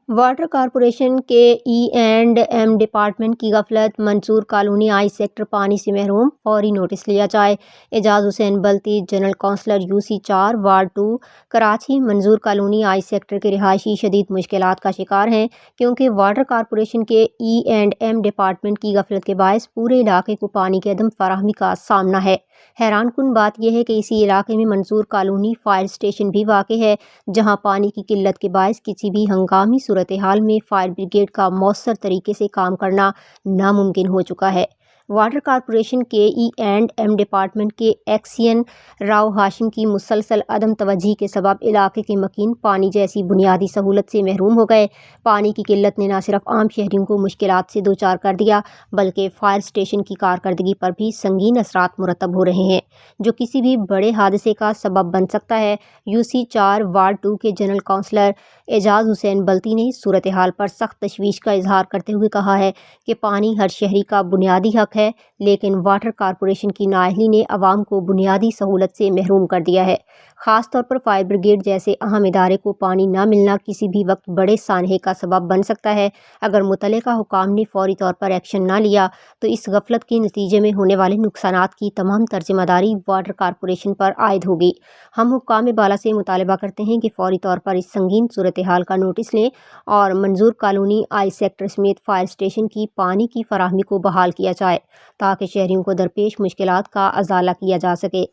Water corporation کے E and M department کی غفلت، منصور کالونی آئی سیکٹر پانی سے محروم، فوری نوٹس لیا جائے۔ Ijaz Hussain Balti, general councillor UC 4 ward 2 Karachi. Mansoor colony I sector کے رہائشی شدید مشکلات کا شکار ہیں کیونکہ واٹر کارپوریشن کے ای اینڈ ایم ڈپارٹمنٹ کی غفلت کے باعث پورے علاقے کو پانی کی عدم فراہمی کا سامنا ہے۔ حیران کن بات یہ ہے کہ اسی علاقے میں منصور کالونی فائر اسٹیشن بھی واقع ہے، جہاں پانی کی قلت کے باعث کسی بھی ہنگامی صورتحال میں فائر بریگیڈ کا مؤثر طریقے سے کام کرنا ناممکن ہو چکا ہے۔ واٹر کارپوریشن کے ای اینڈ ایم ڈپارٹمنٹ کے ایکسین راؤ ہاشم کی مسلسل عدم توجہی کے سبب علاقے کے مکین پانی جیسی بنیادی سہولت سے محروم ہو گئے۔ پانی کی قلت نے نہ صرف عام شہریوں کو مشکلات سے دوچار کر دیا بلکہ فائر اسٹیشن کی کارکردگی پر بھی سنگین اثرات مرتب ہو رہے ہیں، جو کسی بھی بڑے حادثے کا سبب بن سکتا ہے۔ UC 4 وارڈ 2 کے جنرل کونسلر اعجاز حسین بلتی نے صورتحال پر سخت تشویش کا اظہار کرتے ہوئے کہا ہے کہ پانی ہر شہری کا بنیادی حق ہے، لیکن واٹر کارپوریشن کی نااہلی نے عوام کو بنیادی سہولت سے محروم کر دیا ہے۔ خاص طور پر فائر بریگیڈ جیسے اہم ادارے کو پانی نہ ملنا کسی بھی وقت بڑے سانحے کا سبب بن سکتا ہے۔ اگر متعلقہ حکام نے فوری طور پر ایکشن نہ لیا تو اس غفلت کے نتیجے میں ہونے والے نقصانات کی تمام ذمہ داری واٹر کارپوریشن پر عائد ہوگی۔ ہم حکام بالا سے مطالبہ کرتے ہیں کہ فوری طور پر اس سنگین صورتحال کا نوٹس لیں اور منصور کالونی آئی سیکٹر سمیت فائر اسٹیشن کی پانی کی فراہمی کو بحال کیا جائے تاکہ شہریوں کو درپیش مشکلات کا ازالہ کیا جا سکے۔